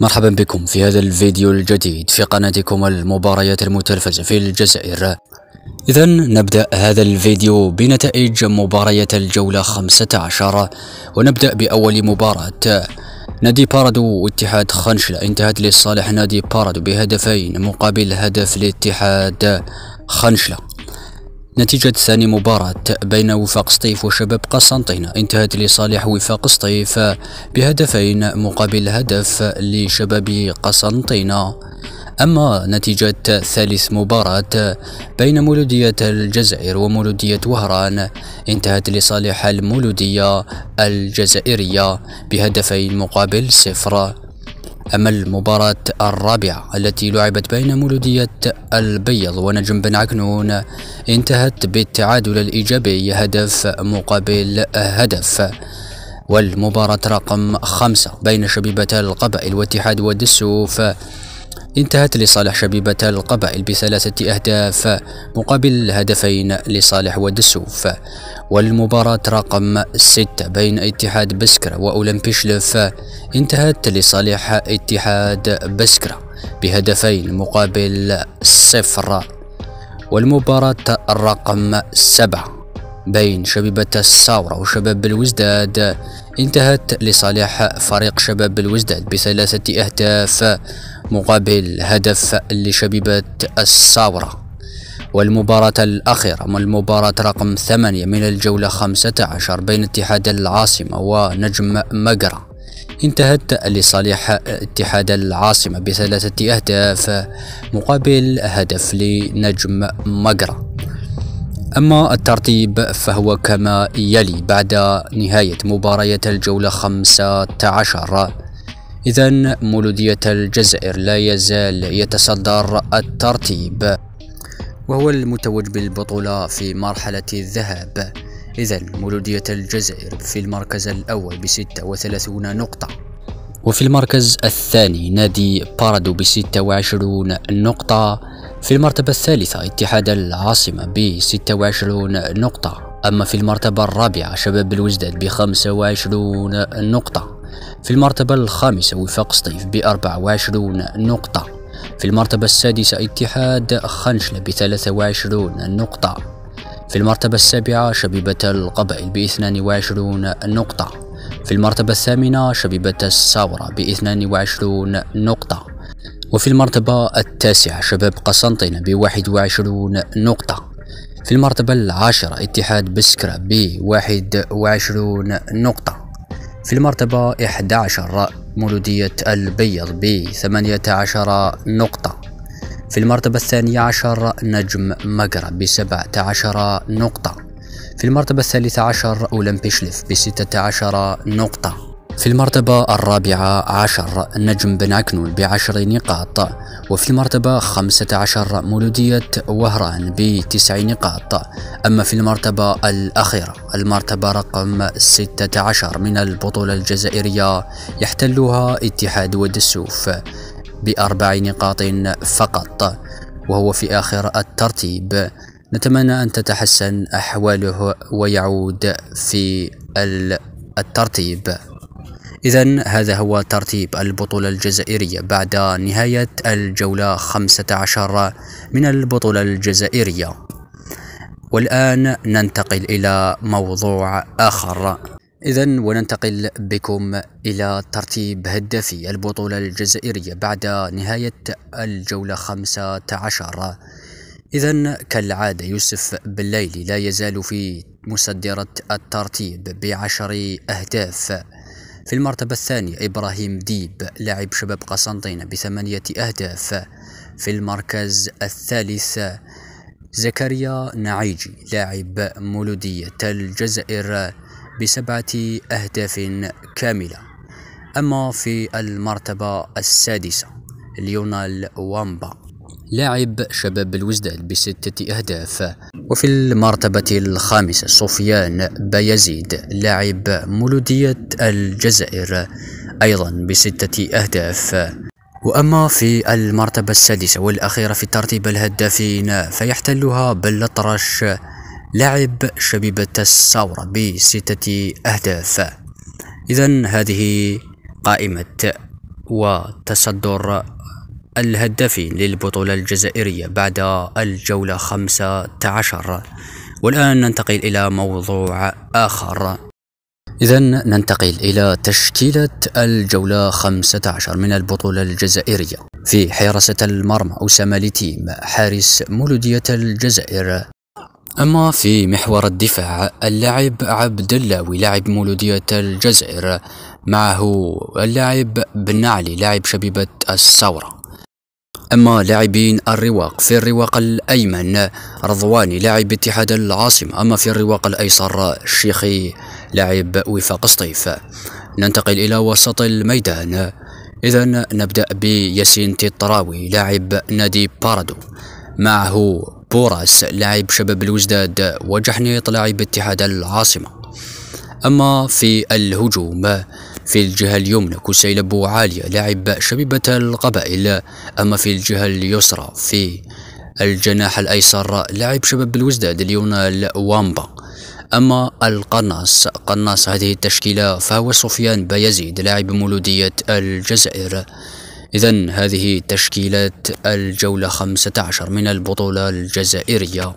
مرحبا بكم في هذا الفيديو الجديد في قناتكم المباريات المتلفزة في الجزائر. إذا نبدأ هذا الفيديو بنتائج مباريات الجولة 15، ونبدأ بأول مباراة. نادي باردو واتحاد خنشلة انتهت لصالح نادي باردو بهدفين مقابل هدف لاتحاد خنشلة. نتيجة ثاني مباراة بين وفاق سطيف وشباب قسنطينة انتهت لصالح وفاق سطيف بهدفين مقابل هدف لشباب قسنطينة. أما نتيجة ثالث مباراة بين مولودية الجزائر ومولودية وهران انتهت لصالح المولودية الجزائرية بهدفين مقابل 0. أما المباراة الرابعة التي لعبت بين مولودية البيض ونجم بن عكنون انتهت بالتعادل الإيجابي هدف مقابل هدف. والمباراة رقم 5 بين شبيبة القبائل واتحاد وادي السوف انتهت لصالح شبيبة القبائل ب3 أهداف مقابل هدفين لصالح وادي السوف. والمباراة رقم 6 بين اتحاد بسكرة وأولمبي شلف انتهت لصالح اتحاد بسكرة بهدفين مقابل 0. والمباراة الرقم 7 بين شبيبة الثورة وشباب الوزداد انتهت لصالح فريق شباب الوزداد ب3 أهداف مقابل هدف لشبيبة الثورة. والمباراة الأخيرة والمباراة رقم 8 من الجولة 15 بين اتحاد العاصمة ونجم مقرة انتهت لصالح اتحاد العاصمة ب3 أهداف مقابل هدف لنجم مقرة. أما الترتيب فهو كما يلي بعد نهاية مباريات الجولة 15. إذن مولودية الجزائر لا يزال يتصدر الترتيب وهو المتوج بالبطولة في مرحلة الذهاب. إذن مولودية الجزائر في المركز الأول ب36 نقطة، وفي المركز الثاني نادي باردو ب26 نقطة، في المرتبة الثالثة اتحاد العاصمة ب26 نقطة، أما في المرتبة الرابعة شباب الوزداد ب25 نقطة، في المرتبة الخامسة وفاق سطيف ب24 نقطة، في المرتبة السادسة اتحاد خنشلة ب23 نقطة، في المرتبة السابعة شبيبة القبائل ب22 نقطة، في المرتبة الثامنة شبيبة الثورة ب22 نقطة، وفي المرتبة التاسعة شباب قسنطينة ب21 نقطة، في المرتبة العاشرة اتحاد بسكرة ب21 نقطة، في المرتبة 11 مولودية البيض ب18 نقطة، في المرتبة 12 نجم مقرة ب17 نقطة، في المرتبة 13 أولمبي شلف ب16 نقطة، في المرتبة 14 نجم بن عكنون ب10 نقاط، وفي المرتبة 15 مولودية وهران ب9 نقاط. أما في المرتبة الأخيرة المرتبة رقم 16 من البطولة الجزائرية يحتلها اتحاد وادي السوف ب4 نقاط فقط، وهو في آخر الترتيب. نتمنى أن تتحسن أحواله ويعود في الترتيب. إذن هذا هو ترتيب البطولة الجزائرية بعد نهاية الجولة 15 من البطولة الجزائرية. والآن ننتقل إلى موضوع آخر. إذن وننتقل بكم إلى ترتيب هدافي البطولة الجزائرية بعد نهاية الجولة 15. إذن كالعادة يوسف بالليلي لا يزال في مصدرة الترتيب ب10 أهداف. في المرتبة الثانية إبراهيم ديب لاعب شباب قسنطينة ب8 أهداف. في المركز الثالث زكريا نعيجي لاعب مولودية الجزائر ب7 أهداف كاملة. أما في المرتبة السادسة ليونال وامبا لاعب شباب الوزداد ب6 أهداف. وفي المرتبة الخامسة سفيان بايزيد لاعب مولودية الجزائر أيضا ب6 أهداف. وأما في المرتبة السادسة والأخيرة في ترتيب الهدافين فيحتلها بالأطرش لاعب شبيبة الثورة ب6 أهداف. إذن هذه قائمة وتصدر الهدافين للبطولة الجزائرية بعد الجولة 15. والآن ننتقل إلى موضوع آخر. إذن ننتقل إلى تشكيلة الجولة 15 من البطولة الجزائرية. في حراسة المرمى أسامة لتيم حارس مولودية الجزائر. أما في محور الدفاع اللاعب عبد اللاوي لاعب مولودية الجزائر، معه اللاعب بن علي لاعب شبيبة الثورة. أما لاعبين الرواق، في الرواق الأيمن رضواني لاعب اتحاد العاصمة، أما في الرواق الأيسر الشيخي لاعب وفاق سطيف. ننتقل إلى وسط الميدان. إذن نبدأ بياسين تطراوي لاعب نادي باردو، معه بوراس لاعب شباب الوزداد وجحنيط لاعب اتحاد العاصمة. أما في الهجوم في الجهة اليمنى كسيل بوعالية لاعب شبيبة القبائل، أما في الجهة اليسرى في الجناح الأيسر لاعب شباب الوزداد ليونال وامبا. أما قناص هذه التشكيلة فهو سفيان بايزيد لاعب مولودية الجزائر. إذن هذه تشكيلة الجولة 15 من البطولة الجزائرية.